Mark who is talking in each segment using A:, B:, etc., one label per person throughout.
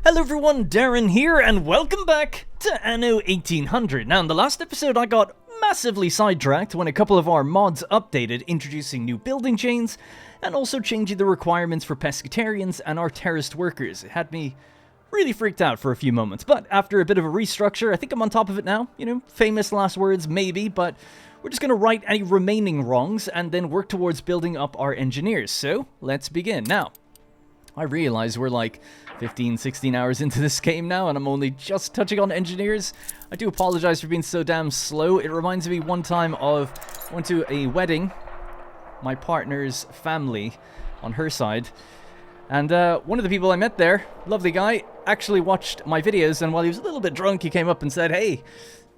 A: Hello everyone, Darren here, and welcome back to Anno 1800. Now, in the last episode, I got massively sidetracked when a couple of our mods updated, introducing new building chains, and also changing the requirements for pescatarians and our terraced workers. It had me really freaked out for a few moments, but after a bit of a restructure, I think I'm on top of it now. You know, famous last words, maybe, but we're just going to right any remaining wrongs and then work towards building up our engineers. So, let's begin. Now, I realize we're like 15, 16 hours into this game now, and I'm only just touching on engineers. I do apologize for being so damn slow. It reminds me one time of, I went to a wedding, my partner's family on her side, and one of the people I met there, lovely guy, actually watched my videos, and while he was a little bit drunk, he came up and said, "Hey,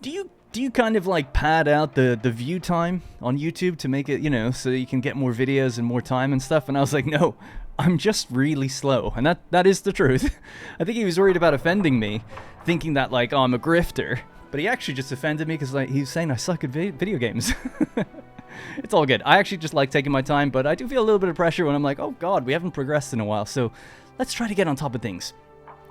A: do you kind of like pad out the view time on YouTube to make it, you know, so you can get more videos and more time and stuff?" And I was like, "No, I'm just really slow." And that is the truth. I think he was worried about offending me, thinking that like, oh, I'm a grifter. But he actually just offended me because like he was saying I suck at video games. It's all good. I actually just like taking my time, but I do feel a little bit of pressure when I'm like, oh god, we haven't progressed in a while. So let's try to get on top of things.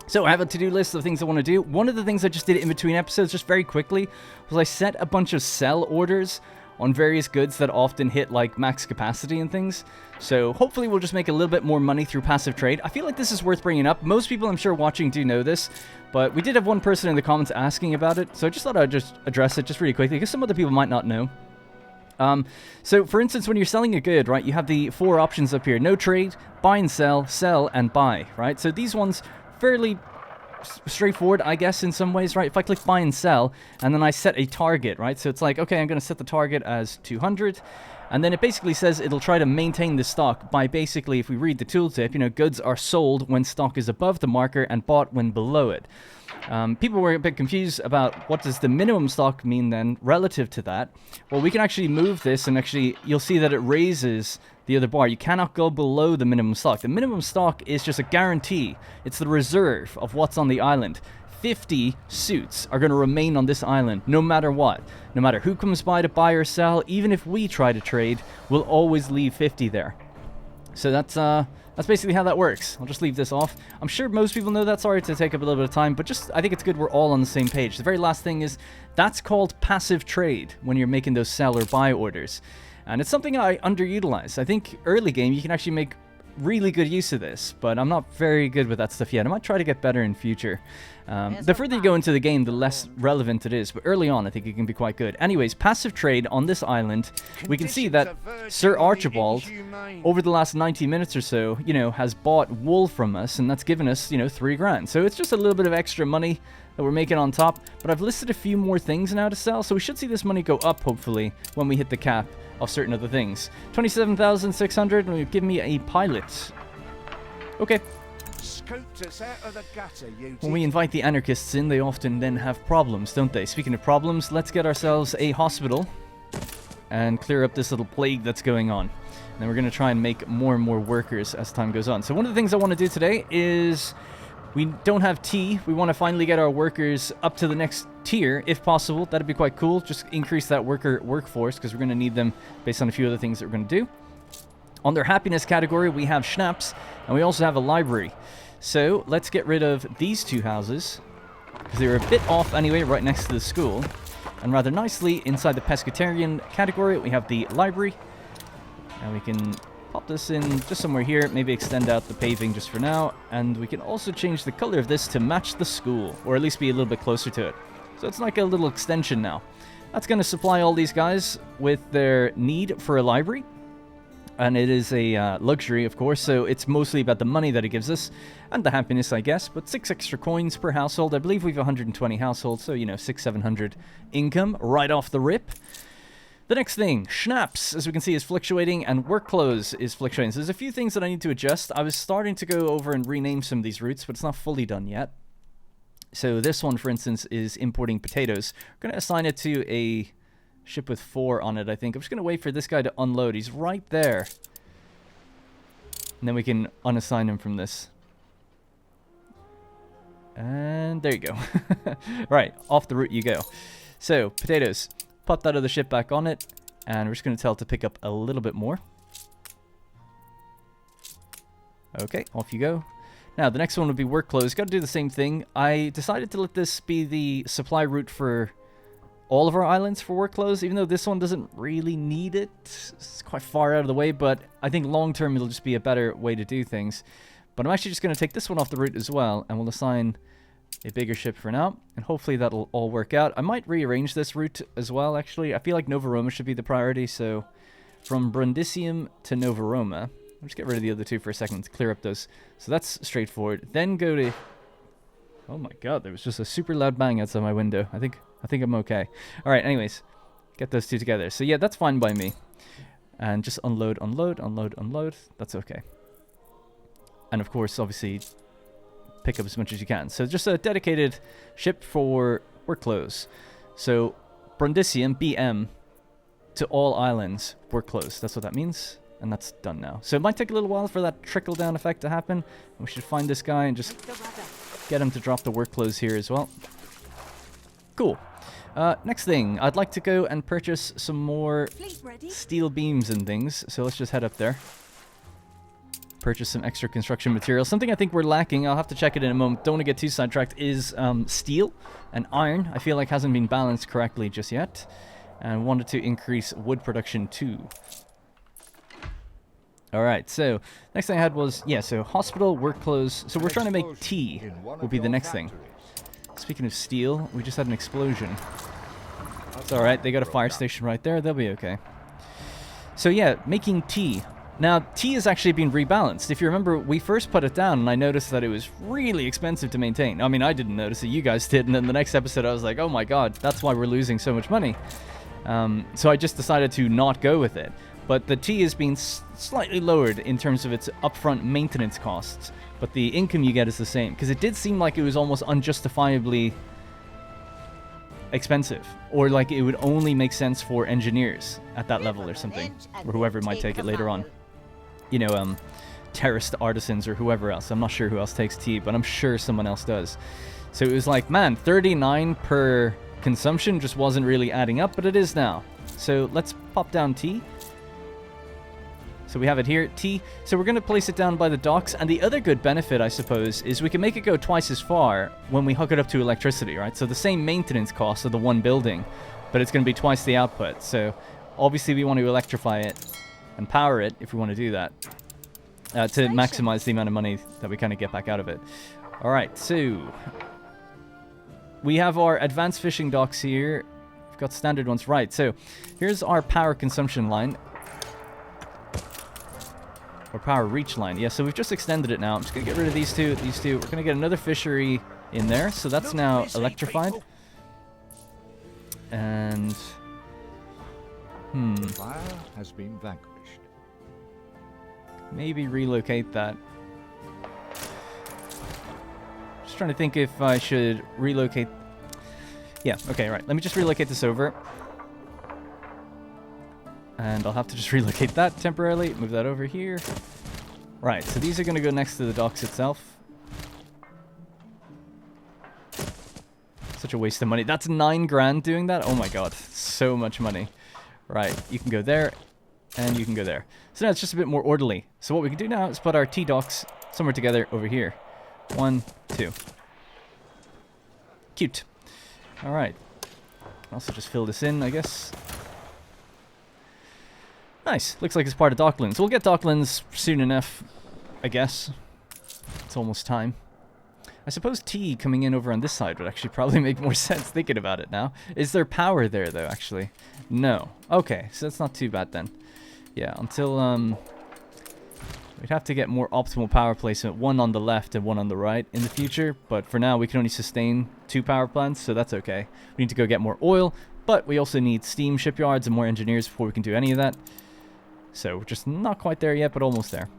A: So I have a to-do list of things I want to do. One of the things I just did in between episodes, just very quickly, was I set a bunch of sell orders on various goods that often hit like max capacity and things. So hopefully we'll just make a little bit more money through passive trade. I feel like this is worth bringing up. Most people I'm sure watching do know this, but we did have one person in the comments asking about it. So I just thought I'd just address it just really quickly because some other people might not know. So for instance, when you're selling a good, right, you have the four options up here: no trade, buy and sell, and buy, right? So these ones fairly straightforward, I guess, in some ways, right? If I click buy and sell, and then I set a target, right? So it's like, okay, I'm going to set the target as 200, and then it basically says it'll try to maintain the stock by basically, if we read the tooltip, you know, goods are sold when stock is above the marker and bought when below it. People were a bit confused about what does the minimum stock mean then relative to that. Well, we can actually move this, and actually you'll see that it raises the other bar. You cannot go below the minimum stock. The minimum stock is just a guarantee. It's the reserve of what's on the island. 50 suits are going to remain on this island no matter what. No matter who comes by to buy or sell, even if we try to trade, we'll always leave 50 there. So that's basically how that works. I'll just leave this off. I'm sure most people know that. Sorry to take up a little bit of time, but just I think it's good we're all on the same page. The very last thing is that's called passive trade when you're making those sell or buy orders. And it's something I underutilize. I think early game you can actually make really good use of this, but I'm not very good with that stuff yet. I might try to get better in future. The further you go into the game, the less relevant it is, but early on I think it can be quite good. Anyways, passive trade on this island, we can see that Sir Archibald, over the last 90 minutes or so, you know, has bought wool from us, and that's given us, you know, 3 grand. So it's just a little bit of extra money that we're making on top, but I've listed a few more things now to sell, so we should see this money go up, hopefully, when we hit the cap of certain other things. 27,600, and give me a pilot. Okay. When we invite the anarchists in, they often then have problems, don't they? Speaking of problems, let's get ourselves a hospital and clear up this little plague that's going on. And then we're going to try and make more and more workers as time goes on. So one of the things I want to do today is we don't have tea. We want to finally get our workers up to the next tier, if possible. That'd be quite cool. Just increase that workforce, because we're going to need them based on a few other things that we're going to do. On their happiness category, we have schnapps, and we also have a library. So let's get rid of these 2 houses, because they were a bit off anyway, right next to the school. And rather nicely, inside the pescatarian category, we have the library. And we can pop this in just somewhere here, maybe extend out the paving just for now, and we can also change the color of this to match the school, or at least be a little bit closer to it. So it's like a little extension now. That's going to supply all these guys with their need for a library, and it is a luxury, of course, so it's mostly about the money that it gives us, and the happiness, I guess, but 6 extra coins per household. I believe we have 120 households, so, you know, 600-700 income right off the rip. The next thing, schnapps, as we can see, is fluctuating, and work clothes is fluctuating. So there's a few things that I need to adjust. I was starting to go over and rename some of these routes, but it's not fully done yet. So this one, for instance, is importing potatoes. We're going to assign it to a ship with 4 on it, I think. I'm just going to wait for this guy to unload. He's right there. And then we can unassign him from this. And there you go. Right, off the route you go. So, potatoes. Pop that other ship back on it, and we're just going to tell it to pick up a little bit more. Okay, off you go. Now, the next one would be work clothes. Got to do the same thing. I decided to let this be the supply route for all of our islands for work clothes, even though this one doesn't really need it. It's quite far out of the way, but I think long term it'll just be a better way to do things. But I'm actually just going to take this one off the route as well, and we'll assign a bigger ship for now, and hopefully that'll all work out. I might rearrange this route as well, actually. I feel like Nova Roma should be the priority, so from Brundisium to Nova Roma. I'll just get rid of the other two for a second to clear up those. So that's straightforward. Then go to... Oh my god, there was just a super loud bang outside my window. I think I'm okay. Alright, anyways. Get those two together. So yeah, that's fine by me. And just unload, unload, unload, unload. That's okay. And of course, obviously, pick up as much as you can. So just a dedicated ship for work clothes. So Brundisium, BM, to all islands, work clothes. That's what that means. And that's done now. So it might take a little while for that trickle-down effect to happen. We should find this guy and just get him to drop the work clothes here as well. Cool. Next thing, I'd like to go and purchase some more steel beams and things. So let's just head up there. Purchase some extra construction material. Something I think we're lacking, I'll have to check it in a moment, don't want to get too sidetracked, is steel and iron. I feel like hasn't been balanced correctly just yet. And wanted to increase wood production too. Alright, so next thing I had was, yeah, so hospital, work clothes. So we're trying to make tea, will be the next thing. Speaking of steel, we just had an explosion. It's alright, they got a fire station right there, they'll be okay. So yeah, making tea. Now, tea has actually been rebalanced. If you remember, we first put it down and I noticed that it was really expensive to maintain. I mean, I didn't notice it, you guys did, and then the next episode I was like, oh my god, that's why we're losing so much money. So I just decided to not go with it. But the tea has been slightly lowered in terms of its upfront maintenance costs. But the income you get is the same. Because it did seem like it was almost unjustifiably expensive. Or like it would only make sense for engineers at that level or something. Or whoever might take it later on. You know, terraced artisans or whoever else. I'm not sure who else takes tea, but I'm sure someone else does. So it was like, man, 39 per consumption just wasn't really adding up, but it is now. So let's pop down tea. So we have it here, tea. So we're going to place it down by the docks. And the other good benefit, I suppose, is we can make it go twice as far when we hook it up to electricity, right? So the same maintenance cost of the one building, but it's going to be twice the output. So obviously we want to electrify it and power it if we want to do that to maximize the amount of money that we kind of get back out of it. All right, so we have our advanced fishing docks here. We've got standard ones. Right, so here's our power consumption line. Or power reach line. Yeah, so we've just extended it now. I'm just going to get rid of these two. We're going to get another fishery in there. So that's now electrified. And...
B: The fire has been vanquished.
A: Maybe relocate that. Just trying to think if I should relocate... Yeah, okay, right. Let me just relocate this over. And I'll have to just relocate that temporarily. Move that over here. Right, so these are going to go next to the docks itself. Such a waste of money. That's 9 grand doing that? Oh my god. So much money. Right, you can go there. And you can go there. So now it's just a bit more orderly. So what we can do now is put our T-docks somewhere together over here. 1, 2. Cute. Alright. Also just fill this in, I guess. Nice. Looks like it's part of Docklands. We'll get Docklands soon enough, I guess. It's almost time. I suppose T coming in over on this side would actually probably make more sense thinking about it now. Is there power there, though, actually? No. Okay, so that's not too bad then. Yeah, until, we'd have to get more optimal power placement, one on the left and one on the right in the future. But for now, we can only sustain 2 power plants, so that's okay. We need to go get more oil, but we also need steam shipyards and more engineers before we can do any of that. So we're just not quite there yet, but almost there.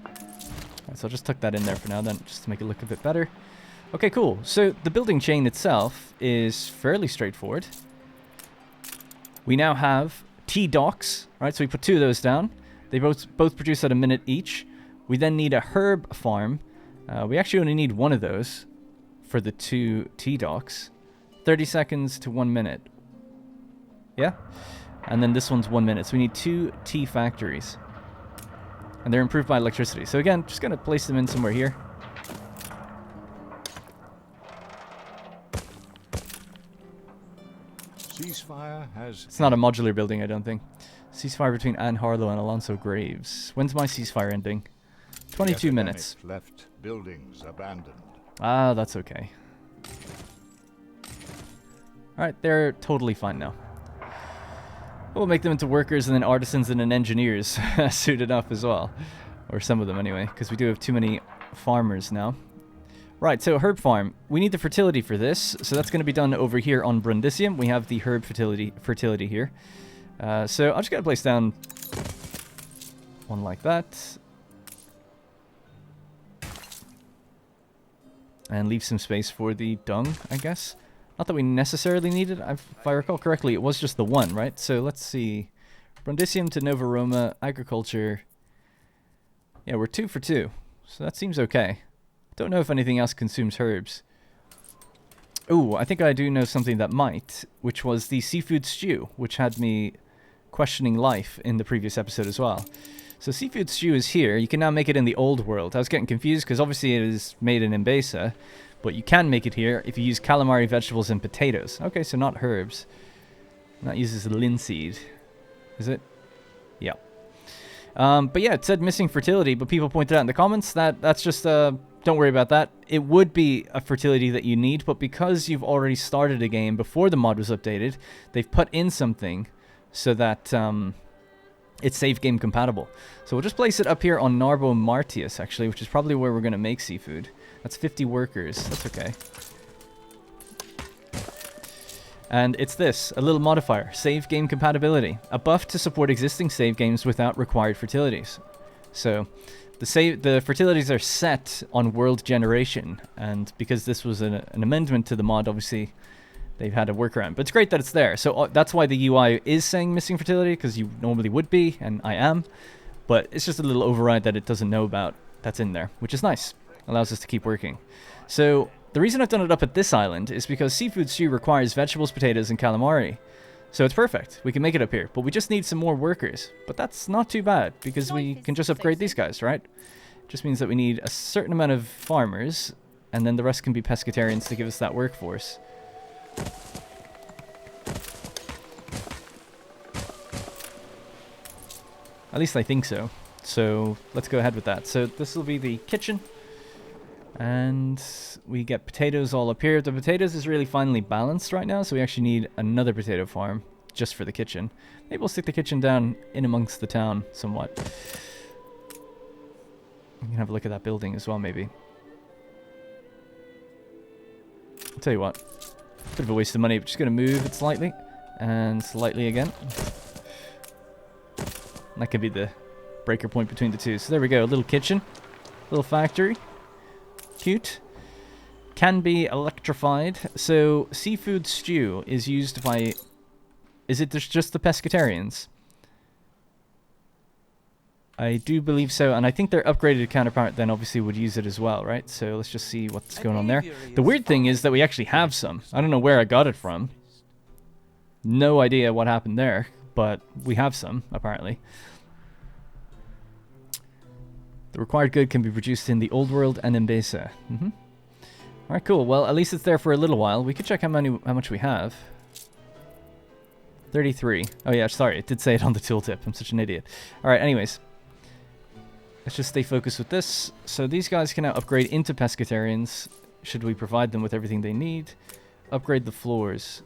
A: Right, so I'll just tuck that in there for now then, just to make it look a bit better. Okay, cool. So the building chain itself is fairly straightforward. We now have T-docks, right? So we put 2 of those down. They both produce at a minute each. We then need a herb farm. We actually only need 1 of those for the 2 T-docks. 30 seconds to 1 minute. Yeah? And then this one's 1 minute. So we need 2 tea factories. And they're improved by electricity. So again, just going to place them in somewhere here.
B: Ceasefire has...
A: It's not a modular building, I don't think. Ceasefire between Anne Harlow and Alonso Graves. When's my ceasefire ending? 22 minutes.
B: Left buildings abandoned.
A: Ah, that's okay. Alright, they're totally fine now. We'll make them into workers and then artisans and then engineers soon enough as well. Or some of them anyway, because we do have too many farmers now. Right, so herb farm. We need the fertility for this, so that's going to be done over here on Brundisium. We have the herb fertility here. So I'm just going to place down one like that. And leave some space for the dung, I guess. Not that we necessarily need it. If I recall correctly, it was just the one, right? So let's see. Brundisium to Nova Roma, agriculture. Yeah, we're 2 for 2. So that seems okay. Don't know if anything else consumes herbs. Ooh, I think I do know something that might, which was the seafood stew, which had me questioning life in the previous episode as well. So seafood stew is here. You can now make it in the old world. I was getting confused because obviously it is made in Embesa, but you can make it here if you use calamari, vegetables, and potatoes. Okay, so not herbs. And that uses linseed. Is it? Yeah. But yeah, it said missing fertility, but people pointed out in the comments that that's just, don't worry about that. It would be a fertility that you need, but because you've already started a game before the mod was updated, they've put in something so that it's save game compatible. So we'll just place it up here on Narbo Martius, actually, which is probably where we're going to make seafood. That's 50 workers. That's okay. And it's this, a little modifier, save game compatibility. A buff to support existing save games without required fertilities. So the fertilities are set on world generation, and because this was an amendment to the mod, obviously they've had a workaround. But it's great that it's there. So that's why the UI is saying missing fertility, because you normally would be, and I am. But it's just a little override that it doesn't know about that's in there, which is nice. Allows us to keep working. So the reason I've done it up at this island is because seafood stew requires vegetables, potatoes, and calamari. So it's perfect. We can make it up here, but we just need some more workers. But that's not too bad, because we can just upgrade these guys, right? Just means that we need a certain amount of farmers, and then the rest can be pescatarians to give us that workforce. At least I think so. So let's go ahead with that. So this will be the kitchen. And we get potatoes all up here. The potatoes is really finely balanced right now, so we actually need another potato farm just for the kitchen. Maybe we'll stick the kitchen down in amongst the town somewhat. We can have a look at that building as well, maybe. I'll tell you what. Bit of a waste of money, but just going to move it slightly. And slightly again. That could be the breaker point between the two. So there we go. A little kitchen. Little factory. Cute. Can be electrified. So seafood stew is used by... Is it just the pescatarians? I do believe so, and I think their upgraded counterpart then obviously would use it as well, right? So let's just see what's going on there. The weird thing is that we actually have some. I don't know where I got it from. No idea what happened there, but we have some, apparently. The required good can be produced in the Old World and Embesa. Alright, cool. Well, at least it's there for a little while. We could check how much we have. 33. Oh yeah, sorry. It did say it on the tooltip. I'm such an idiot. Alright, anyways. Let's just stay focused with this. So these guys can now upgrade into pescatarians, should we provide them with everything they need. Upgrade the floors.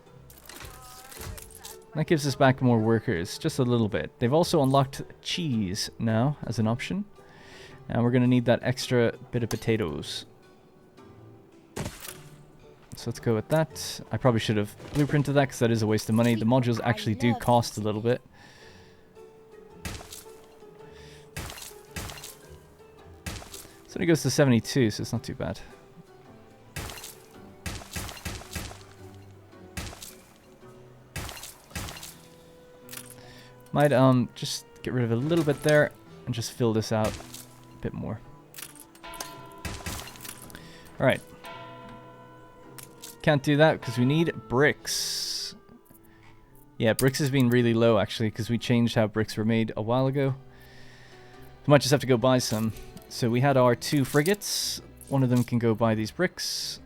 A: That gives us back more workers, just a little bit. They've also unlocked cheese now as an option. And we're going to need that extra bit of potatoes. So let's go with that. I probably should have blueprinted that because that is a waste of money. The modules actually do cost a little bit. So it goes to 72, so it's not too bad. Might just get rid of a little bit there and just fill this out a bit more. Alright. Can't do that because we need bricks. Yeah, bricks has been really low actually because we changed how bricks were made a while ago. We might just have to go buy some. So we had our 2 frigates. One of them can go buy these bricks.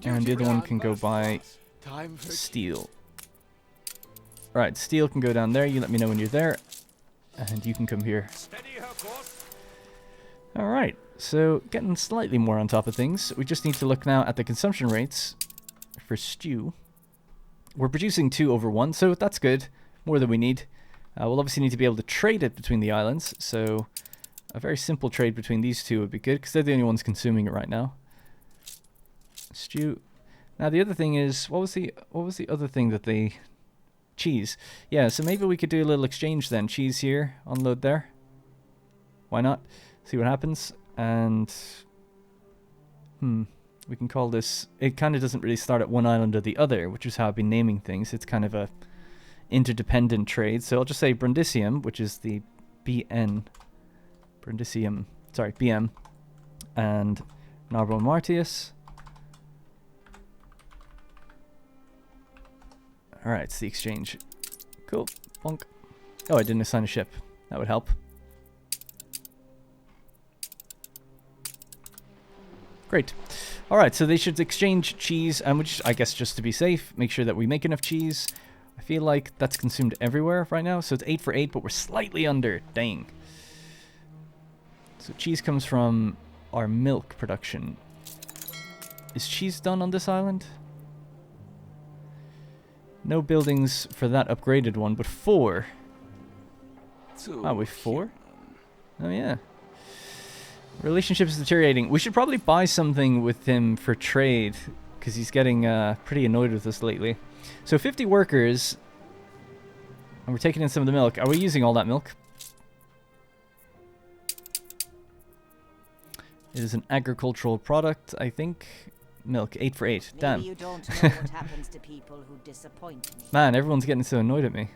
A: And the other one can go buy
C: Time for
A: steel. Alright, steel can go down there. You let me know when you're there. And you can come here. Alright, so getting slightly more on top of things. We just need to look now at the consumption rates for stew. We're producing 2 over 1, so that's good. More than we need. We'll obviously need to be able to trade it between the islands, so a very simple trade between these two would be good, because they're the only ones consuming it right now. Stew. Now the other thing is, what was the other thing that they... Cheese. Yeah, so maybe we could do a little exchange then. Cheese here, unload there. Why not? See what happens. And... we can call this... It kind of doesn't really start at one island or the other, which is how I've been naming things. It's kind of a interdependent trade. So I'll just say Brundisium, which is the BN. Brundisium. Sorry, BM. And Narbo Martius. Alright, it's the exchange. Cool. Bonk. Oh, I didn't assign a ship. That would help. Great. Alright, so they should exchange cheese, and which I guess just to be safe, make sure that we make enough cheese. I feel like that's consumed everywhere right now, so it's 8 for 8, but we're slightly under. Dang. So cheese comes from our milk production. Is cheese done on this island? No buildings for that upgraded one, but 4. Oh, we 4? Oh, yeah. Relationship is deteriorating. We should probably buy something with him for trade, because he's getting pretty annoyed with us lately. So 50 workers, and we're taking in some of the milk. Are we using all that milk? It is an agricultural product, I think. Milk, 8 for 8. Damn.
D: Maybe you don't know what happens to people who disappoint me.
A: Man, everyone's getting so annoyed at me.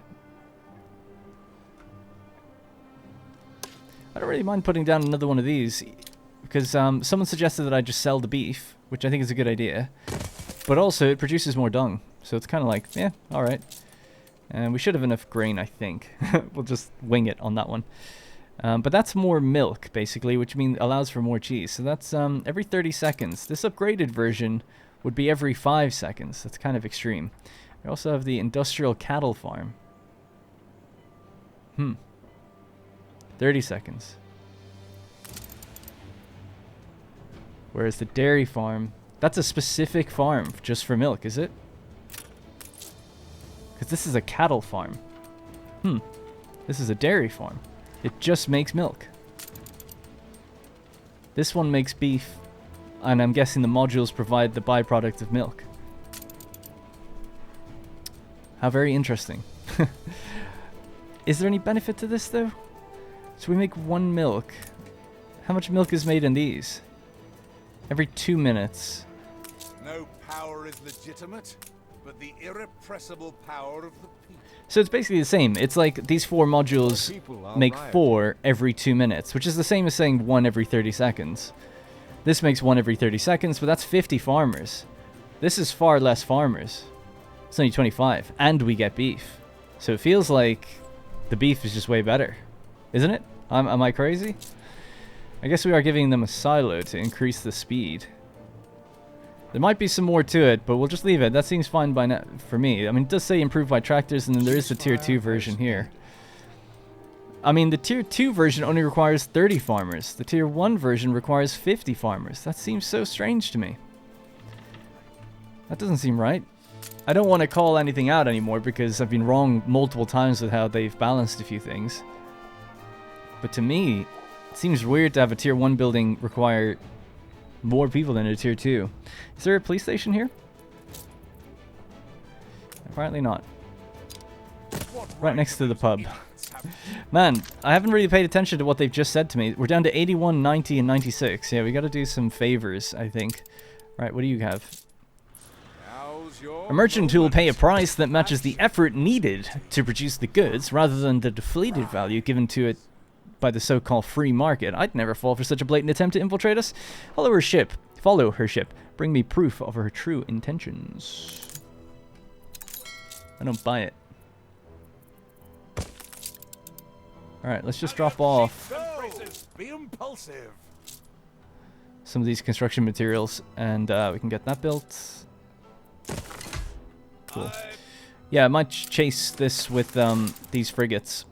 A: I don't really mind putting down another one of these, because someone suggested that I just sell the beef, which I think is a good idea. But also, it produces more dung, so it's kind of like, yeah, alright. And we should have enough grain, I think. We'll just wing it on that one. But that's more milk, basically, which means allows for more cheese. So that's every 30 seconds. This upgraded version would be every 5 seconds. That's kind of extreme. We also have the industrial cattle farm. 30 seconds. Whereas the dairy farm, that's a specific farm just for milk, is it? Because this is a cattle farm. This is a dairy farm. It just makes milk. This one makes beef, and I'm guessing the modules provide the byproduct of milk. How very interesting. Is there any benefit to this, though? So we make 1 milk. How much milk is made in these? Every 2 minutes.
C: No power is legitimate, but the irrepressible power of the people.
A: So it's basically the same. It's like these 4 modules make 4 every 2 minutes, which is the same as saying 1 every 30 seconds. This makes 1 every 30 seconds, but that's 50 farmers. This is far less farmers. It's only 25, and we get beef. So it feels like the beef is just way better. Isn't it? Am I crazy? I guess we are giving them a silo to increase the speed. There might be some more to it, but we'll just leave it. That seems fine by now for me. I mean, it does say improved by tractors, and then there is the tier 2 version here. I mean, the tier 2 version only requires 30 farmers. The tier 1 version requires 50 farmers. That seems so strange to me. That doesn't seem right. I don't want to call anything out anymore because I've been wrong multiple times with how they've balanced a few things. But to me, it seems weird to have a tier 1 building require more people than a tier 2. Is there a police station here? Apparently not. Right next to the pub. Man, I haven't really paid attention to what they've just said to me. We're down to 81, 90, and 96. Yeah, we gotta do some favors, I think. Right, what do you have? A merchant who will pay a price that matches the effort needed to produce the goods, rather than the deflated value given to it by the so-called free market. I'd never fall for such a blatant attempt to infiltrate us. Follow her ship. Bring me proof of her true intentions. I don't buy it. Alright, let's just drop off
C: Be impulsive.
A: some of these construction materials, and we can get that built. Cool. Yeah, I might chase this with these frigates.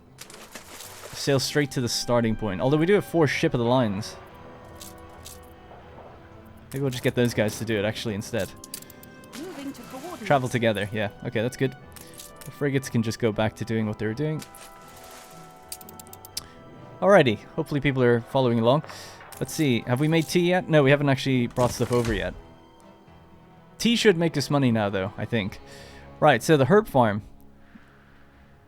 A: Sail straight to the starting point. Although we do have 4 ship of the lines. Maybe we'll just get those guys to do it actually instead.
D: Moving to coordinates.
A: Travel together. Yeah, okay, that's good. The frigates can just go back to doing what they were doing. Alrighty, hopefully people are following along. Let's see, have we made tea yet? No, we haven't actually brought stuff over yet. Tea should make us money now though, I think. Right, so the herb farm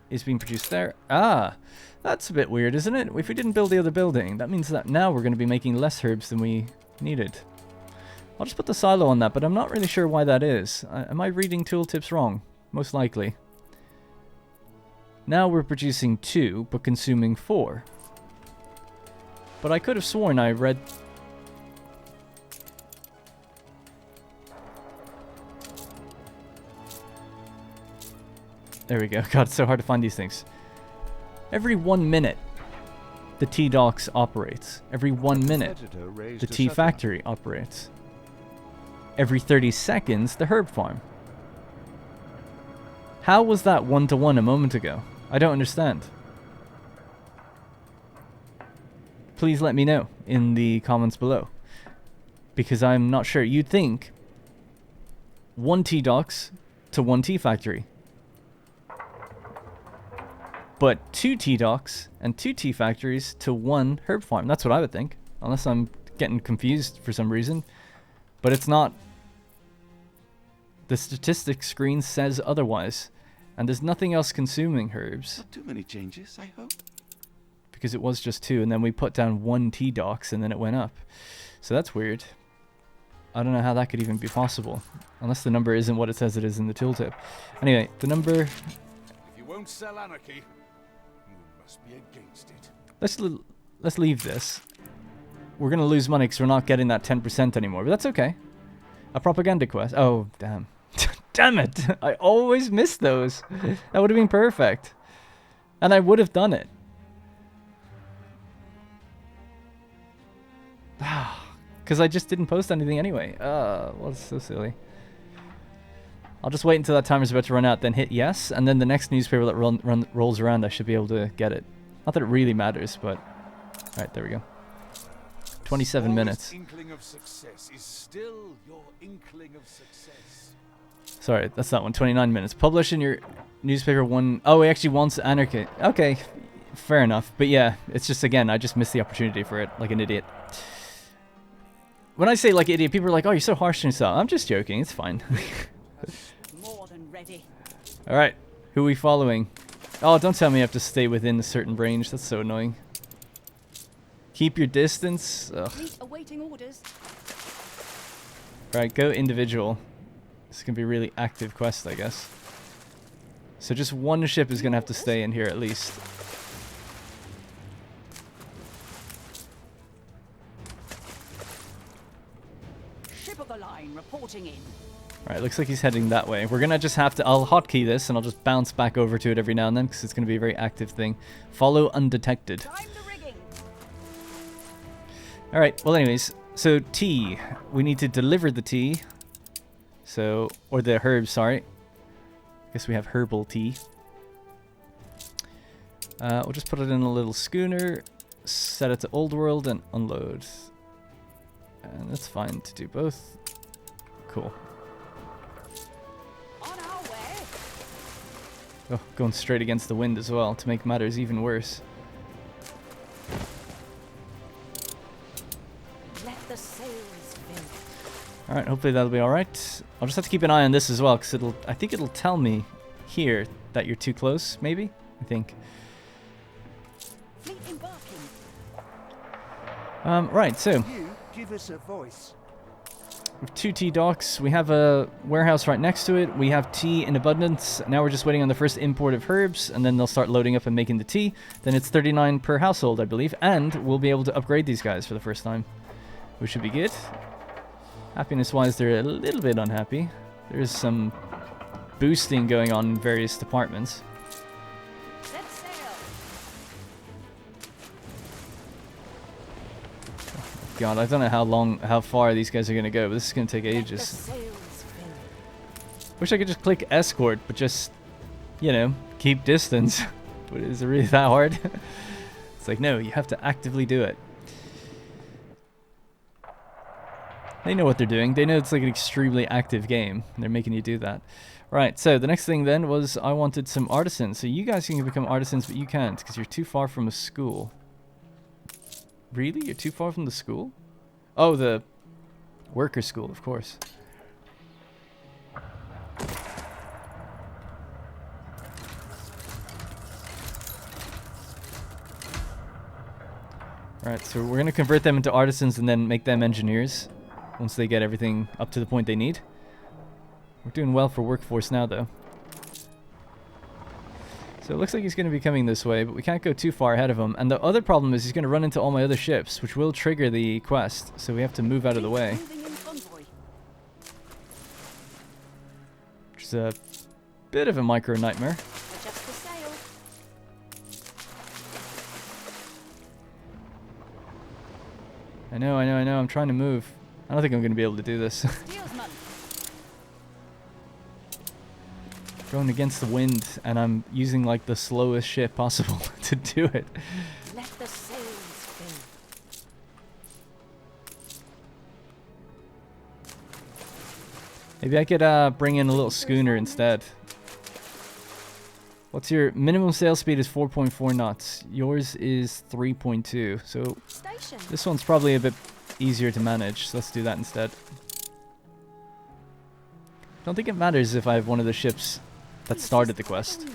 A: is being produced there. Ah, that's a bit weird, isn't it? If we didn't build the other building, that means that now we're going to be making less herbs than we needed. I'll just put the silo on that, but I'm not really sure why that is. Am I reading tooltips wrong? Most likely. Now we're producing 2, but consuming 4. But I could have sworn I read... There we go. God, it's so hard to find these things. Every 1 minute, the tea docks operates. Every 1 minute, the tea factory operates. Every 30 seconds, the herb farm. How was that 1-to-1 a moment ago? I don't understand. Please let me know in the comments below. Because I'm not sure. You'd think 1 tea docks to 1 tea factory. But 2 tea docks and 2 tea factories to 1 herb farm. That's what I would think. Unless I'm getting confused for some reason. But it's not. The statistics screen says otherwise. And there's nothing else consuming herbs.
E: Not too many changes, I hope.
A: Because it was just 2, and then we put down 1 tea docks, and then it went up. So that's weird. I don't know how that could even be possible. Unless the number isn't what it says it is in the tooltip. Anyway, the number...
C: If you won't sell anarchy, you must be against it.
A: Let's leave this. We're going to lose money because we're not getting that 10% anymore, but that's okay. A propaganda quest. Oh, damn. Damn it! I always miss those. That would have been perfect. And I would have done it. Because I just didn't post anything anyway. Well, it's so silly. I'll just wait until that timer's about to run out, then hit yes, and then the next newspaper that rolls around, I should be able to get it. Not that it really matters, but... Alright, there we go. 27 minutes.
C: Inkling of success is still your inkling of success.
A: Sorry, that's that one. 29 minutes. Publish in your newspaper one... Oh, he actually wants anarchy. Okay, fair enough. But yeah, it's just, again, I just missed the opportunity for it, like an idiot. When I say like idiot, people are like, oh, you're so harsh on yourself. I'm just joking. It's fine.
D: More than ready.
A: Alright, who are we following? Oh, don't tell me I have to stay within a certain range. That's so annoying. Keep your distance. Ugh.
D: Fleet awaiting orders.
A: Right, go individual. This can be a really active quest, I guess. So just 1 ship is going to have to stay in here at least.
D: Ship of the line reporting in.
A: Alright, looks like he's heading that way. We're going to just have to... I'll hotkey this and I'll just bounce back over to it every now and then because it's going to be a very active thing. Follow undetected.
D: Time the rigging.
A: Alright, well anyways. So tea. We need to deliver the tea. So... Or the herbs, sorry. I guess we have herbal tea. We'll just put it in a little schooner. Set it to Old World and unload. And that's fine to do both. Cool.
D: On our way.
A: Oh, going straight against the wind as well to make matters even worse.
D: Let the sails fill.
A: Alright, hopefully that'll be alright. I'll just have to keep an eye on this as well, because I think it'll tell me here that you're too close, maybe? I think.
D: Fleet embarking.
A: Right, so...
E: You give us a voice.
A: We have 2 tea docks. We have a warehouse right next to it. We have tea in abundance. Now we're just waiting on the first import of herbs, and then they'll start loading up and making the tea. Then it's 39 per household, I believe, and we'll be able to upgrade these guys for the first time, which should be good. Happiness-wise, they're a little bit unhappy. There is some boosting going on in various departments.
D: Set sail.
A: God, I don't know how far these guys are going to go, but this is going to take
D: Let the
A: ages.
D: sails fill.
A: Wish I could just click escort, but just, you know, keep distance. But is it really that hard? It's like, no, you have to actively do it. They know what they're doing. They know it's like an extremely active game. And they're making you do that. Right, so the next thing then was I wanted some artisans. So you guys can become artisans, but you can't because you're too far from a school. Really? You're too far from the school? Oh, the worker school, of course. Alright, so we're going to convert them into artisans and then make them engineers once they get everything up to the point they need. We're doing well for workforce now, though. So it looks like he's going to be coming this way, but we can't go too far ahead of him. And the other problem is he's going to run into all my other ships, which will trigger the quest. So we have to move out of the way. Which is a bit of a micro nightmare.
D: Adjust the sail.
A: I know. I'm trying to move. I don't think I'm going to be able to do this.
D: Steersman.
A: Going against the wind, and I'm using like the slowest ship possible to do it.
D: Let the sails fill.
A: Maybe I could bring in a little schooner instead. What's your minimum sail speed is 4.4 knots. Yours is 3.2. So
D: Station.
A: this one's probably a bit easier to manage. So let's do that instead. Don't think it matters if I have one of the ships that started the quest.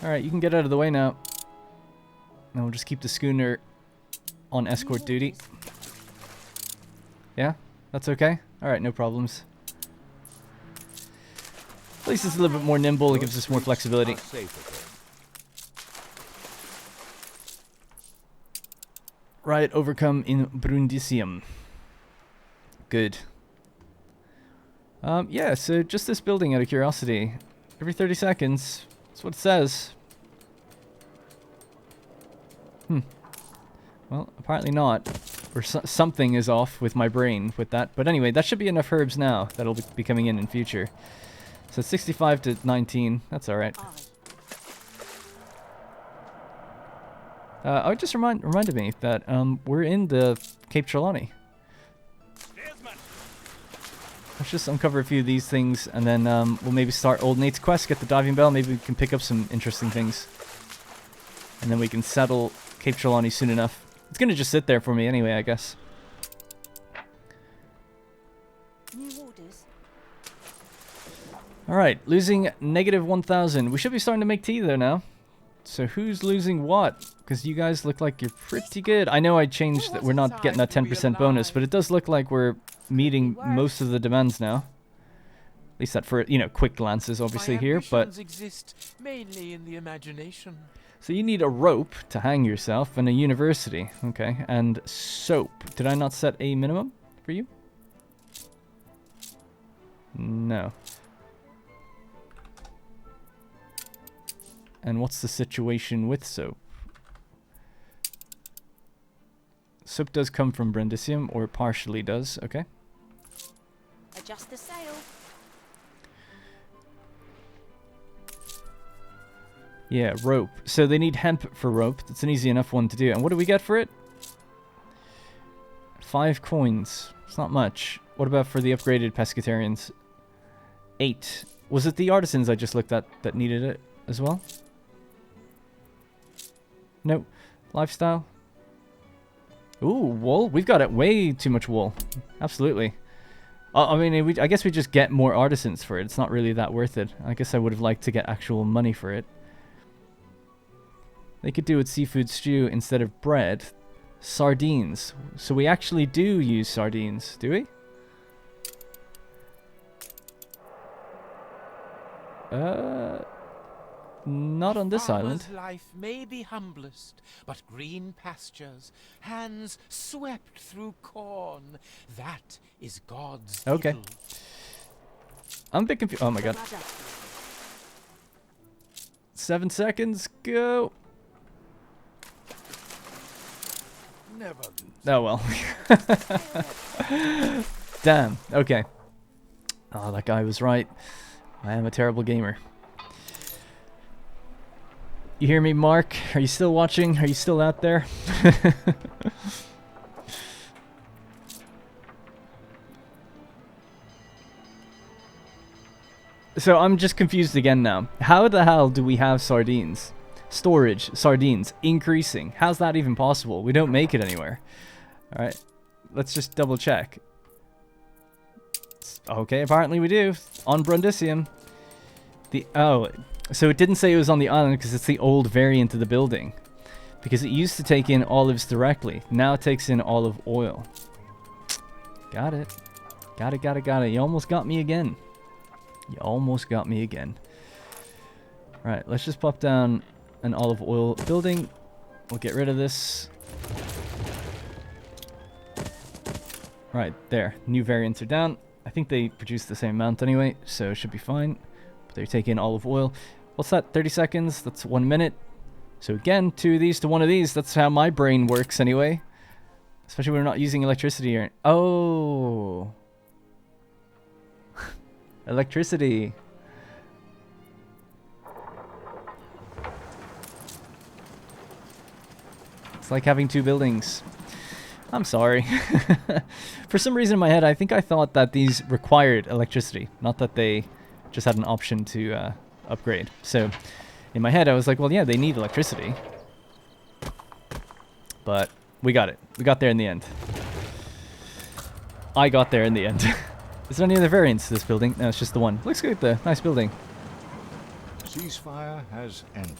A: Alright, you can get out of the way now. And we'll just keep the schooner on escort duty. Yeah? That's okay? Alright, no problems. At least it's a little bit more nimble, it gives us more flexibility. Right, overcome in Brundisium. Good. Yeah, so just this building out of curiosity. Every 30 seconds. That's what it says. Well, apparently not. Or something is off with my brain with that. But anyway, that should be enough herbs now. That'll be coming in future. So 65 to 19. That's alright. I just reminded me that we're in the Cape Trelawney. Let's just uncover a few of these things, and then we'll maybe start Old Nate's quest, get the diving bell, maybe we can pick up some interesting things. And then we can settle Cape Trelawney soon enough. It's going to just sit there for me anyway, I guess.
D: New orders.
A: Alright, losing negative 1,000. We should be starting to make tea though now. So who's losing what? Because you guys look like you're pretty good. I know I changed that we're not getting that 10% bonus, but it does look like we're meeting most of the demands now. At least that for, you know, quick glances obviously here, but
F: exist mainly in the imagination.
A: so you need a rope to hang yourself and a university. Okay, and soap. Did I not set a minimum for you? No. And what's the situation with soap? Soap does come from Brundisium, or partially does. Okay.
D: Adjust the sail.
A: Yeah, rope. So they need hemp for rope. That's an easy enough one to do. And what do we get for it? 5 coins. It's not much. What about for the upgraded pescatarians? 8. Was it the artisans I just looked at that needed it as well? Nope. Lifestyle. Ooh, wool. We've got it way too much wool. Absolutely. I mean, I guess we just get more artisans for it. It's not really that worth it. I guess I would have liked to get actual money for it. They could do it seafood stew instead of bread. Sardines. So we actually do use sardines, do we? Not on this island.
F: Farmer's life may be humblest, but green pastures, hands swept through corn, that is God's
A: Okay.
F: idol.
A: I'm a bit confused. Oh my god. 7 seconds. Go.
C: Never lose.
A: Oh well. Damn. Okay. Oh, that guy was right. I am a terrible gamer. You hear me, Mark? Are you still watching? Are you still out there? So I'm just confused again now. How the hell do we have sardines? Storage, sardines, increasing. How's that even possible? We don't make it anywhere. Alright, let's just double check. Okay, apparently we do. On Brundisium. So it didn't say it was on the island because it's the old variant of the building. Because it used to take in olives directly. Now it takes in olive oil. Got it. Got it. You almost got me again. Alright, let's just pop down an olive oil building. We'll get rid of this. Right, there. New variants are down. I think they produce the same amount anyway, so it should be fine. But they're taking olive oil. What's that? 30 seconds? That's 1 minute. So again, 2 of these to 1 of these. That's how my brain works anyway. Especially when we're not using electricity or... Oh! Electricity. It's like having 2 buildings. I'm sorry. For some reason in my head, I think I thought that these required electricity, not that they just had an option to upgrade. So in my head, I was like, well, yeah, they need electricity. But we got it. We got there in the end. I got there in the end. Is there any other variants to this building? No, it's just the one. Looks good though. Nice building.
B: Ceasefire has ended.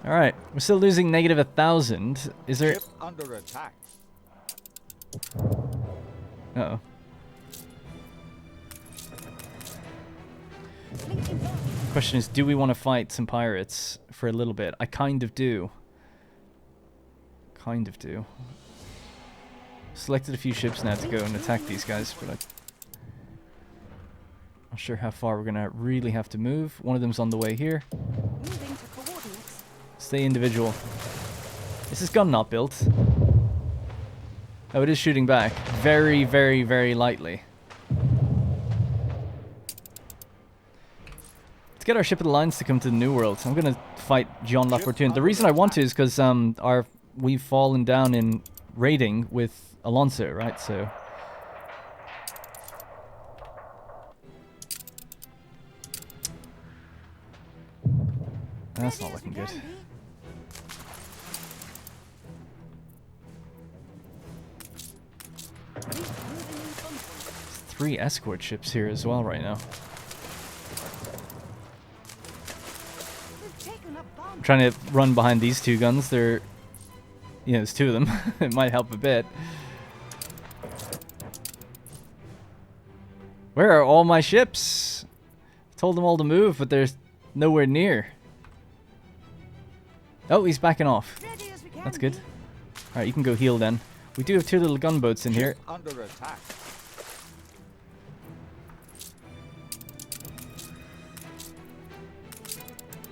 A: Alright, we're still losing negative 1,000. Is there...
B: Ship under attack.
A: Uh-oh. Question is, do we want to fight some pirates for a little bit? I kind of do. Selected a few ships now to go and attack these guys, but I'm not sure how far we're going to really have to move. One of them's on the way here.
D: Moving to coordinates.
A: Stay individual. Is this gun not built? Oh, it is shooting back. Very, very, very lightly. Let's get our ship of the lines to come to the New World. I'm going to fight Jean Lafortune. The reason I want to is because we've fallen down in raiding with Alonso, right? So... That's not looking good. 3 escort ships here as well right now. I'm trying to run behind these 2 guns. They're... You know, there's 2 of them. It might help a bit. Where are all my ships? I told them all to move, but they're nowhere near. Oh, he's backing off. That's good. Alright, you can go heal then. We do have 2 little gunboats in here.
B: Under attack.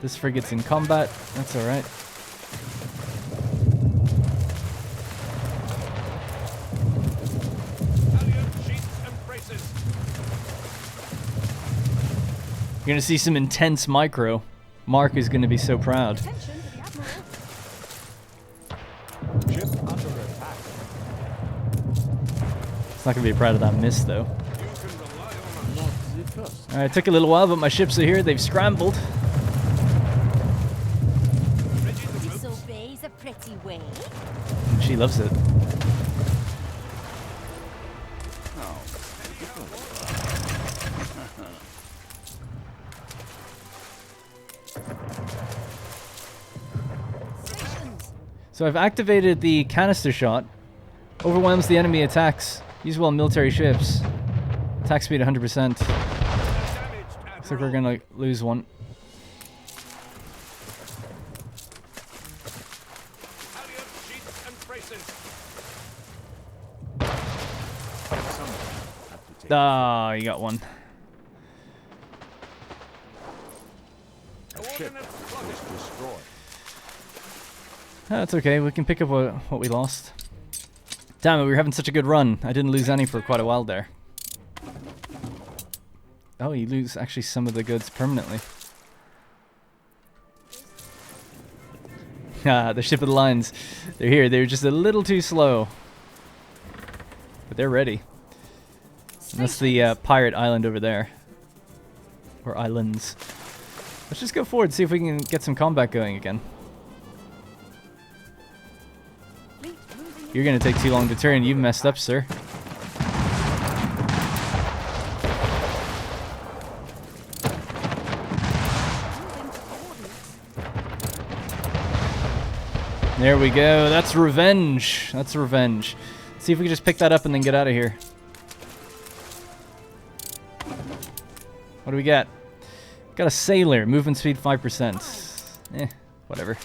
A: This frigate's in combat. That's alright. You're gonna see some intense micro. Mark is gonna be so proud.
B: Ship under attack.
A: It's not gonna be proud of that miss though. Alright, it took a little while, but my ships are here. They've scrambled.
D: Disobey's a pretty way.
A: She loves it. So I've activated the canister shot. Overwhelms the enemy attacks. Use well military ships. Attack speed 100%. Looks like we're gonna lose one. Ah, you got one.
B: A ship was destroyed.
A: That's okay, we can pick up what we lost. Damn it, we were having such a good run. I didn't lose any for quite a while there. Oh, you lose actually some of the goods permanently. Ah, the ship of the lines. They're here. They're just a little too slow. But they're ready. And that's the pirate island over there. Or islands. Let's just go forward, see if we can get some combat going again. You're gonna take too long to turn. You've messed up, sir. There we go. That's revenge. That's revenge. Let's see if we can just pick that up and then get out of here. What do we got? Got a sailor. Movement speed 5%. Whatever.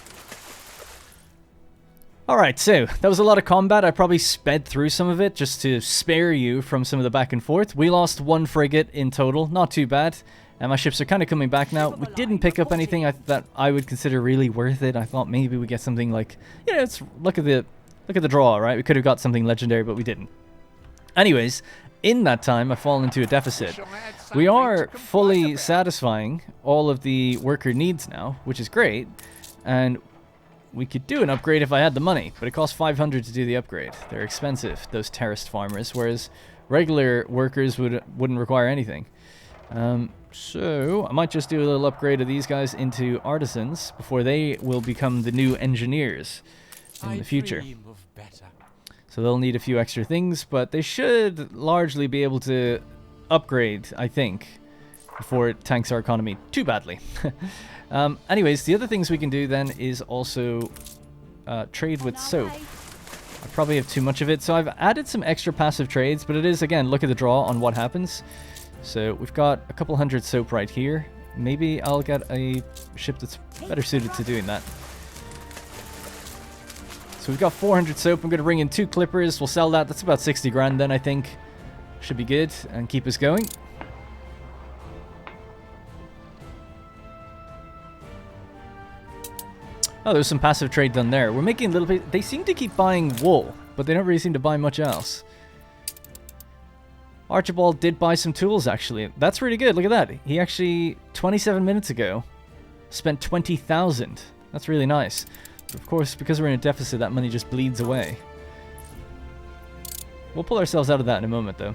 A: Alright, so that was a lot of combat. I probably sped through some of it just to spare you from some of the back and forth. We lost 1 frigate in total. Not too bad. And my ships are kind of coming back now. We didn't pick up anything that I would consider really worth it. I thought maybe we get something like, you know, let's look at the draw, right? We could have got something legendary, but we didn't. Anyways, in that time, I fall into a deficit. We are fully satisfying all of the worker needs now, which is great. And we could do an upgrade if I had the money, but it costs 500 to do the upgrade. They're expensive, those terraced farmers, whereas regular workers wouldn't require anything. So I might just do a little upgrade of these guys into artisans before they will become the new engineers in the future. So they'll need a few extra things, but they should largely be able to upgrade, I think, before it tanks our economy too badly. Anyways, the other things we can do then is also trade with soap. I probably have too much of it, so I've added some extra passive trades, but it is, again, look at the draw on what happens. So we've got a couple hundred soap right here. Maybe I'll get a ship that's better suited to doing that. So we've got 400 soap. I'm going to bring in 2 clippers. We'll sell that. That's about 60 grand then, I think. Should be good and keep us going. Oh, there's some passive trade done there. We're making a little bit... They seem to keep buying wool, but they don't really seem to buy much else. Archibald did buy some tools, actually. That's really good. Look at that. He actually, 27 minutes ago, spent 20,000. That's really nice. But of course, because we're in a deficit, that money just bleeds away. We'll pull ourselves out of that in a moment, though.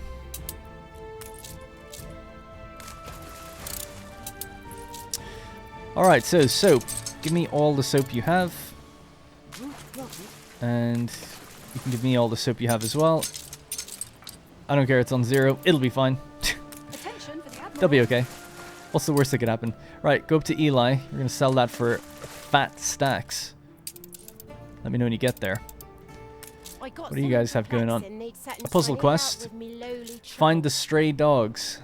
A: Alright, so soap. Give me all the soap you have. And you can give me all the soap you have as well. I don't care, it's on 0. It'll be fine. They'll be okay. What's the worst that could happen? Right, go up to Eli. We're going to sell that for fat stacks. Let me know when you get there. What do you guys have going on? A puzzle quest. Find the stray dogs.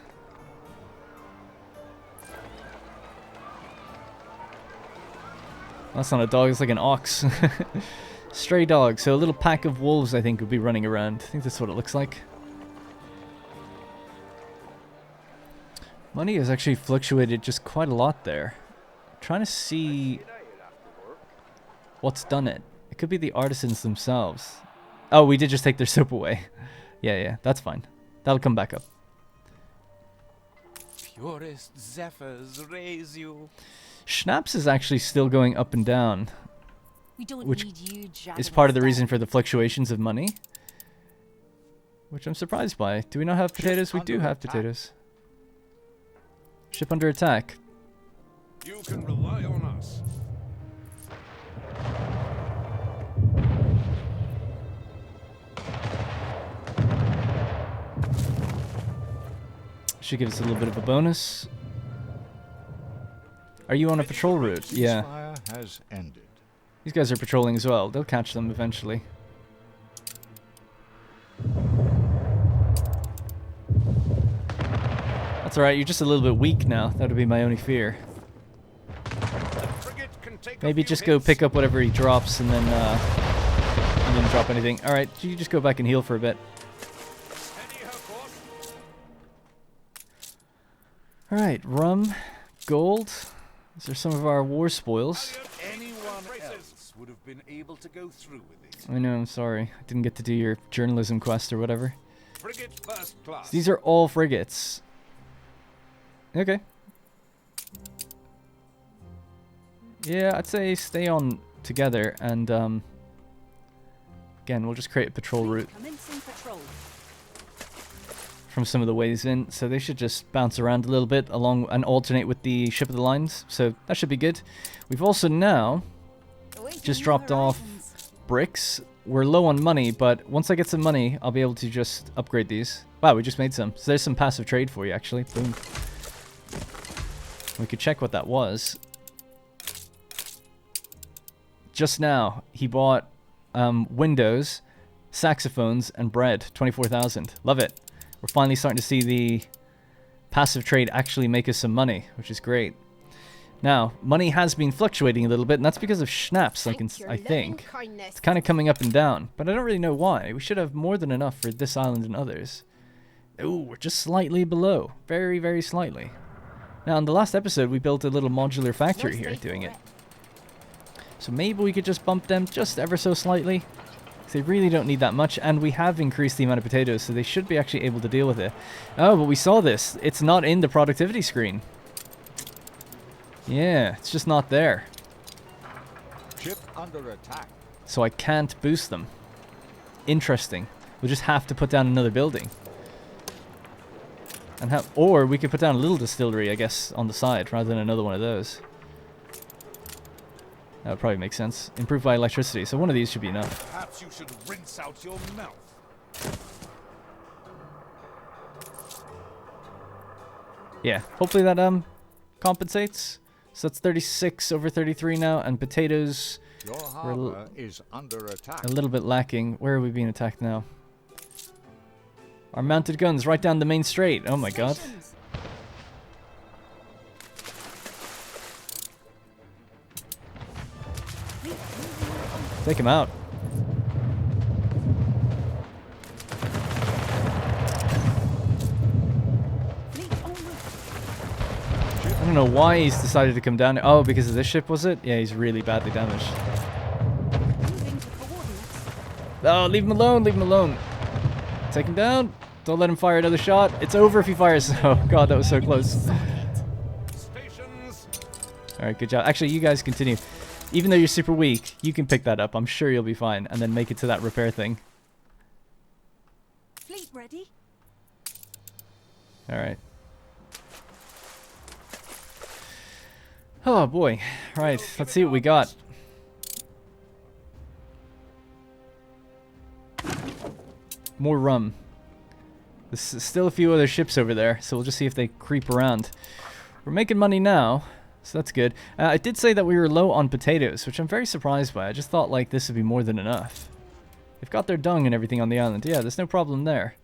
A: That's not a dog, it's like an ox. Stray dogs. So a little pack of wolves, I think, would be running around. I think that's what it looks like. Money has actually fluctuated just quite a lot there. I'm trying to see what's done it. It could be the artisans themselves. Oh, we did just take their soap away. Yeah, that's fine. That'll come back up.
F: Purest zephyrs raise you.
A: Schnapps is actually still going up and down, which is part of the reason for the fluctuations of money. Which I'm surprised by. Do we not have potatoes? We do have potatoes. Ship under attack.
C: You can rely on us.
A: Should give us a little bit of a bonus. Are you on a patrol route? Yeah.
B: Fire has ended.
A: These guys are patrolling as well. They'll catch them eventually. That's alright, you're just a little bit weak now. That would be my only fear. Maybe just go pick up whatever he drops and then drop anything. Alright, you just go back and heal for a bit. Alright, rum, gold. These are some of our war spoils.
C: would have been able to go through with it.
A: I know, I'm sorry. I didn't get to do your journalism quest or whatever.
C: Frigate first class.
A: So these are all frigates. Okay. Yeah, I'd say stay on together and again, we'll just create a patrol route
D: Commencing patrol.
A: from some of the ways in, so they should just bounce around a little bit along and alternate with the ship of the lines, so that should be good. We've also now
D: Awaiting
A: just
D: new
A: dropped off
D: horizons.
A: bricks. We're low on money, but once I get some money, I'll be able to just upgrade these. Wow, we just made some. So there's some passive trade for you, actually. Boom. We could check what that was. Just now, he bought windows, saxophones, and bread. 24,000. Love it. We're finally starting to see the passive trade actually make us some money, which is great. Now, money has been fluctuating a little bit, and that's because of schnapps, I think. It's kind of coming up and down, but I don't really know why. We should have more than enough for this island and others. Ooh, we're just slightly below. Very, very slightly. Now, in the last episode, we built a little modular factory here doing it. So maybe we could just bump them just ever so slightly. Because they really don't need that much, and we have increased the amount of potatoes, so they should be actually able to deal with it. Oh, but we saw this. It's not in the productivity screen. Yeah, it's just not there.
B: Ship under attack.
A: So I can't boost them. Interesting. We'll just have to put down another building. And or we could put down a little distillery, I guess, on the side, rather than another one of those. That would probably make sense. Improved by electricity, so one of these should be enough.
C: Perhaps you should rinse out your mouth.
A: Yeah, hopefully that compensates. So that's 36 over 33 now, and potatoes
B: Your harbor is under attack.
A: a little bit lacking. Where are we being attacked now? Our mounted guns right down the main straight. Oh my god.
D: Stations.
A: Take him out.
D: Fleet en route.
A: I don't know why he's decided to come down. Oh, because of this ship, was it? Yeah, he's really badly damaged.
D: Moving to coordinates.
A: Oh, leave him alone, leave him alone. Take him down. Don't let him fire another shot. It's over if he fires. Oh god, that was so close.
C: Stations.
A: Alright, good job. Actually, you guys continue. Even though you're super weak, you can pick that up. I'm sure you'll be fine. And then make it to that repair thing.
D: Fleet ready.
A: Alright. Oh boy. Right, let's see what we got. More rum. There's still a few other ships over there, so we'll just see if they creep around. We're making money now, so that's good. I did say that we were low on potatoes, which I'm very surprised by. I just thought like this would be more than enough. They've got their dung and everything on the island. Yeah, there's no problem there.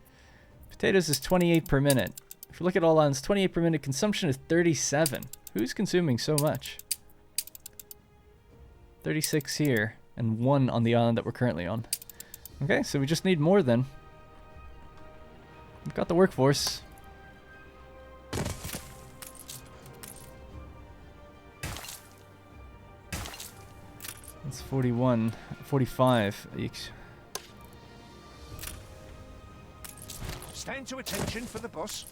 A: Potatoes is 28 per minute. If you look at all islands, 28 per minute. Consumption is 37. Who's consuming so much? 36 here, and 1 on the island that we're currently on. Okay, so we just need more then. We've got the workforce. It's 41, 45 each.
E: Stand to attention for the boss.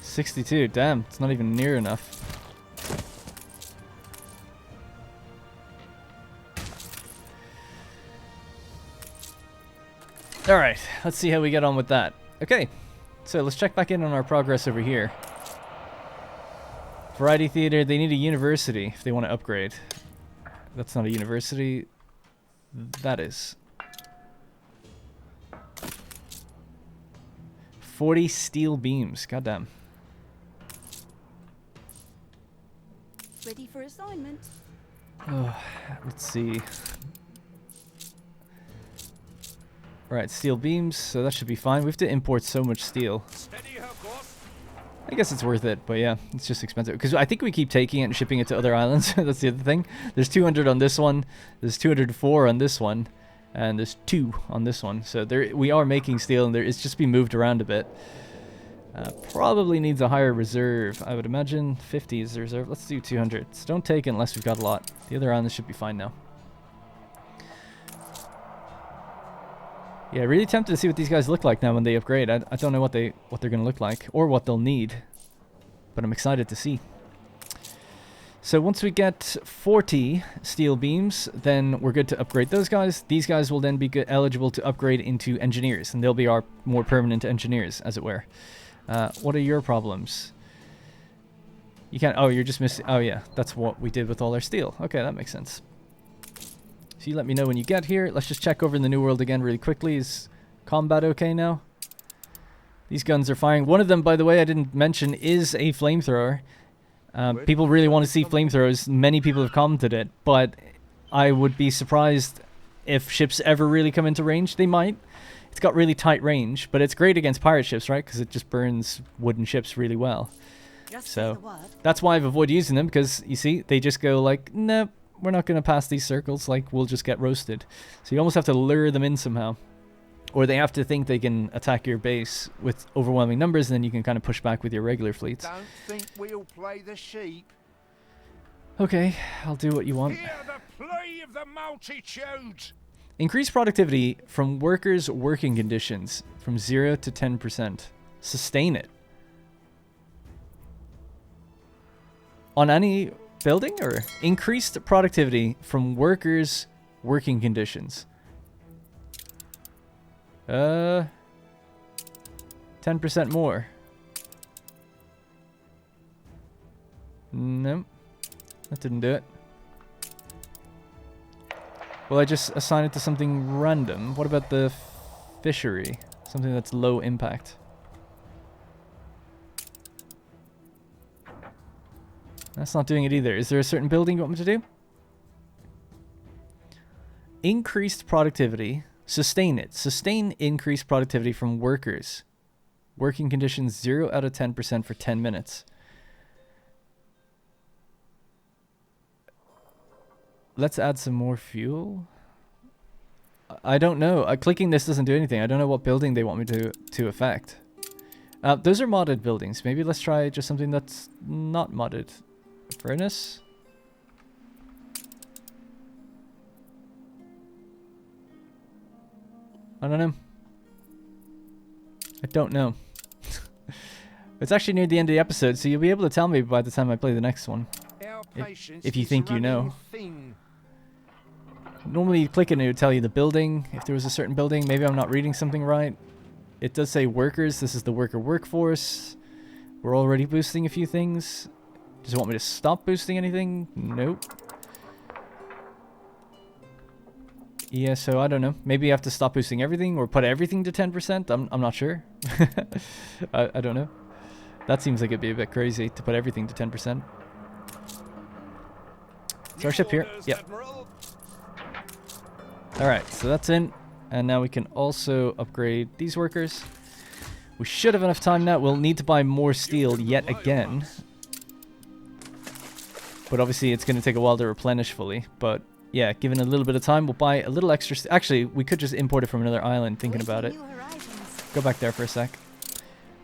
A: 62, damn, it's not even near enough. Alright, let's see how we get on with that. Okay, so let's check back in on our progress over here. Variety Theater, they need a university if they want to upgrade. That's not a university. That is. 40 steel beams, goddamn.
D: Ready for assignment.
A: Oh, let's see. Right, steel beams, so that should be fine. We have to import so much steel.
C: Steady her course.
A: I guess it's worth it, but yeah, it's just expensive. Because I think we keep taking it and shipping it to other islands. That's the other thing. There's 200 on this one, there's 204 on this one, and there's 2 on this one. So there, we are making steel, and it's just been moved around a bit. Probably needs a higher reserve, I would imagine. 50 is the reserve. Let's do 200. So don't take it unless we've got a lot. The other islands should be fine now. Yeah, really tempted to see what these guys look like now when they upgrade. I don't know what they're going to look like or what they'll need, but I'm excited to see. So once we get 40 steel beams, then we're good to upgrade those guys. These guys will then be eligible to upgrade into engineers, and they'll be our more permanent engineers, as it were. What are your problems? You can't... Oh, you're just missing... Oh, yeah. That's what we did with all our steel. Okay, that makes sense. So you let me know when you get here. Let's just check over in the New World again really quickly. Is combat okay now? These guns are firing. One of them, by the way, I didn't mention, is a flamethrower. People really want to see flamethrowers. Many people have commented it, but I would be surprised if ships ever really come into range. They might. It's got really tight range, but it's great against pirate ships, right? Because it just burns wooden ships really well. So that's why I've avoided using them, because you see, they just go like, nope, we're not going to pass these circles, like we'll just get roasted. So you almost have to lure them in somehow. Or they have to think they can attack your base with overwhelming numbers, and then you can kind of push back with your regular fleets.
E: Don't think we'll play the sheep.
A: Okay, I'll do what you want.
E: Hear the plea of the multitude.
A: Increase productivity from workers' working conditions from 0 to 10%. Sustain it. On any building, or increased productivity from workers' working conditions. 10% more. Nope. That didn't do it. Well, I just assign it to something random. What about the fishery? Something that's low impact. That's not doing it either. Is there a certain building you want me to do? Increased productivity. Sustain it. Sustain increased productivity from workers. Working conditions 0 out of 10% for 10 minutes. Let's add some more fuel. I don't know. Clicking this doesn't do anything. I don't know what building they want me to affect. Those are modded buildings. Maybe let's try just something that's not modded. Furnace. I don't know. I don't know. It's actually near the end of the episode, so you'll be able to tell me by the time I play the next one. If you think you know. Normally you click it and it would tell you the building, if there was a certain building. Maybe I'm not reading something right. It does say workers. This is the worker workforce. We're already boosting a few things. Does it want me to stop boosting anything? Nope. Yeah, so I don't know. Maybe you have to stop boosting everything or put everything to 10%. I'm not sure. I don't know. That seems like it'd be a bit crazy to put everything to 10%. Is our ship here? Yep. Alright, so that's in. And now we can also upgrade these workers. We should have enough time now. We'll need to buy more steel yet again. But obviously it's going to take a while to replenish fully. But yeah, given a little bit of time, we'll buy a little extra. Actually, we could just import it from another island, thinking about it. Go back there for a sec.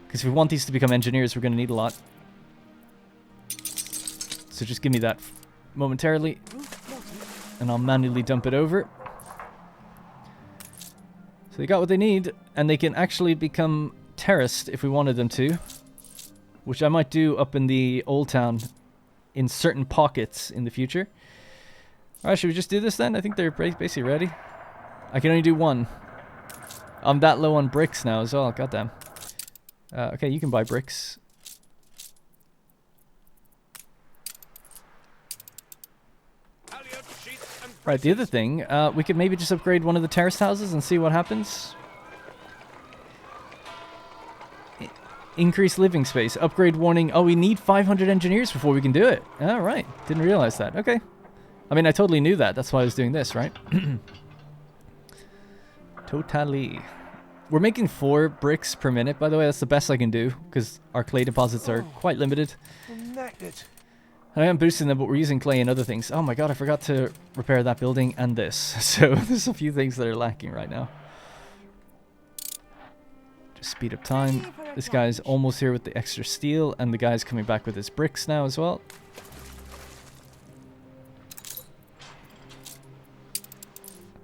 A: Because if we want these to become engineers, we're going to need a lot. So just give me that momentarily. And I'll manually dump it over. So they got what they need. And they can actually become terraced if we wanted them to. Which I might do up in the old town in certain pockets in the future. Alright, should we just do this then? I think they're basically ready. I can only do one. I'm that low on bricks now as well. Goddamn. Okay, you can buy bricks. Right, the other thing, we could maybe just upgrade one of the terraced houses and see what happens. Increase living space. Upgrade warning. Oh, we need 500 engineers before we can do it. Alright, didn't realize that. Okay. I mean, I totally knew that. That's why I was doing this, right? Totally. We're making 4 bricks per minute, by the way. That's the best I can do, because our clay deposits are quite limited. I am boosting them, but we're using clay and other things. Oh my god, I forgot to repair that building and this. So there's a few things that are lacking right now. Just speed up time. This guy's almost here with the extra steel, and the guy's coming back with his bricks now as well.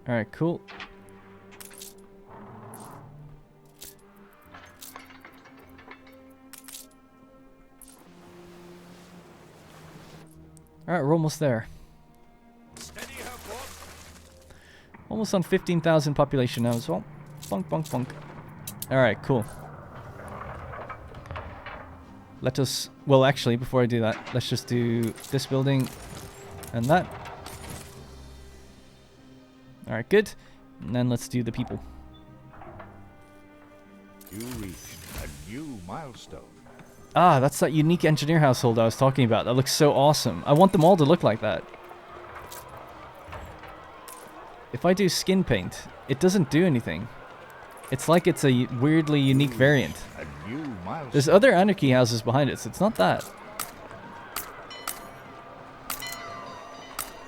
A: Alright, cool. Alright, we're almost there.
C: Steady her, boss.
A: Almost on 15,000 population now as well. Bonk, bonk, bonk. Alright, cool. Let us... Well, actually, before I do that, let's just do this building and that. Alright, good. And then let's do the people.
B: You reached a new milestone.
A: Ah, that's that unique engineer household I was talking about. That looks so awesome. I want them all to look like that. If I do skin paint, it doesn't do anything. It's like it's a weirdly unique variant.
B: A new milestone.
A: There's other anarchy houses behind it, so it's not that.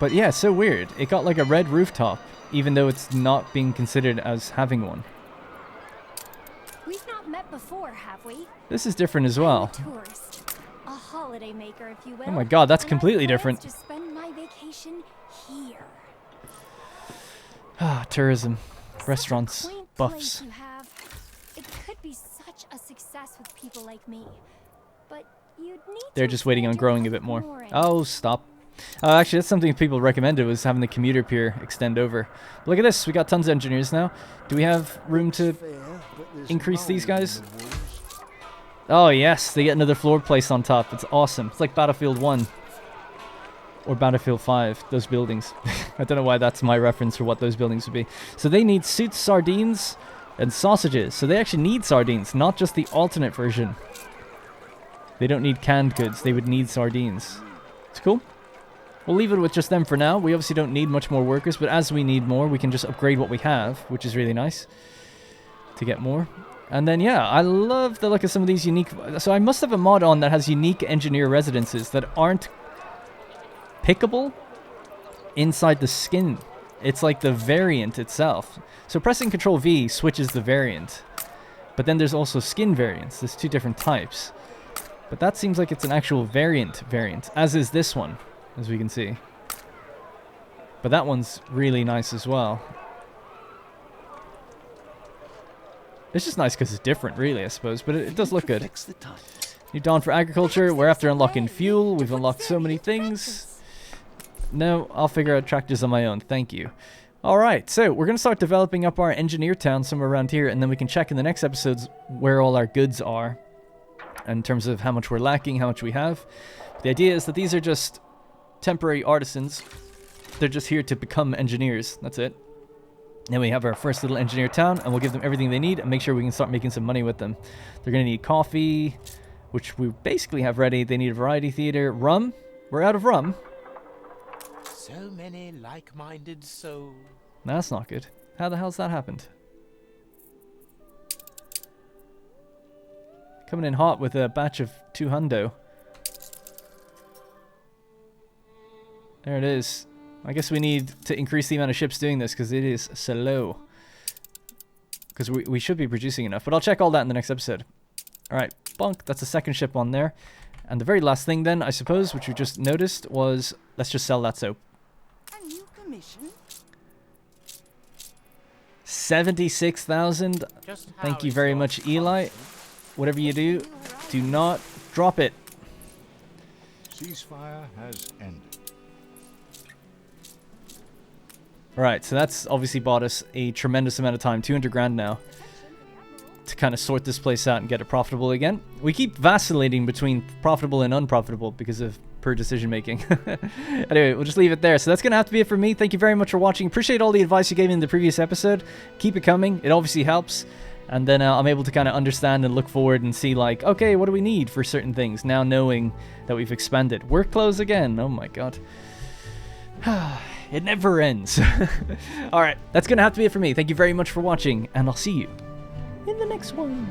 A: But yeah, so weird. It got like a red rooftop, even though it's not being considered as having one.
D: We've not met before, have we?
A: This is different as well.
D: I'm a tourist, a holiday maker, if you will.
A: Oh my god, that's
D: and I
A: completely
D: plan
A: different.
D: to spend my vacation here.
A: Ah, tourism,
D: Such a
A: restaurants,
D: quaint
A: buffs.
D: place you have. It could be such a success with people like me, but you'd need
A: They're
D: to
A: just waiting on
D: expand
A: growing a
D: yourself
A: bit more.
D: and-
A: Oh, stop. Actually, that's something people recommended, was having the commuter pier extend over. Look at this, we got tons of engineers now. Do we have room to increase these guys? Oh yes, they get another floor placed on top. It's awesome. It's like Battlefield 1. Or Battlefield 5, those buildings. I don't know why that's my reference for what those buildings would be. So they need suits, sardines, and sausages. So they actually need sardines, not just the alternate version. They don't need canned goods, they would need sardines. It's cool. We'll leave it with just them for now. We obviously don't need much more workers, but as we need more, we can just upgrade what we have, which is really nice to get more. And then, yeah, I love the look of some of these unique... So I must have a mod on that has unique engineer residences that aren't pickable inside the skin. It's like the variant itself. So pressing Control V switches the variant. But then there's also skin variants. There's two different types. But that seems like it's an actual variant, as is this one, as we can see. But that one's really nice as well. It's just nice because it's different, really, I suppose. But it does look good. New Dawn for Agriculture. We're after unlocking fuel. We've unlocked so many things. No, I'll figure out tractors on my own. Thank you. Alright, so we're going to start developing up our engineer town somewhere around here. And then we can check in the next episodes where all our goods are. In terms of how much we're lacking, how much we have. The idea is that these are just temporary artisans. They're just here to become engineers. That's it. Then we have our first little engineer town, and we'll give them everything they need and make sure we can start making some money with them. They're going to need coffee, which we basically have ready. They need a variety theater. Rum. We're out of rum.
F: So many like-minded souls.
A: No, that's not good. How the hell's that happened? Coming in hot with a batch of 2 hundo. There it is. I guess we need to increase the amount of ships doing this because it is slow. Because we should be producing enough. But I'll check all that in the next episode. Alright, bonk. That's the second ship on there. And the very last thing then, I suppose, which we just noticed was... Let's just sell that soap.
D: A new commission?
A: 76,000.
F: Just how
A: Thank you
F: is
A: very
F: your
A: much, Eli. Whatever you do, do not drop it.
B: Ceasefire has ended.
A: Alright, so that's obviously bought us a tremendous amount of time, 200 grand now, to kind of sort this place out and get it profitable again. We keep vacillating between profitable and unprofitable because of poor decision making. Anyway, we'll just leave it there. So that's going to have to be it for me. Thank you very much for watching. Appreciate all the advice you gave me in the previous episode. Keep it coming. It obviously helps. And then I'm able to kind of understand and look forward and see like, okay, what do we need for certain things? Now knowing that we've expanded. Work clothes again. Oh my god. It never ends. Alright, that's going to have to be it for me. Thank you very much for watching, and I'll see you in the next one.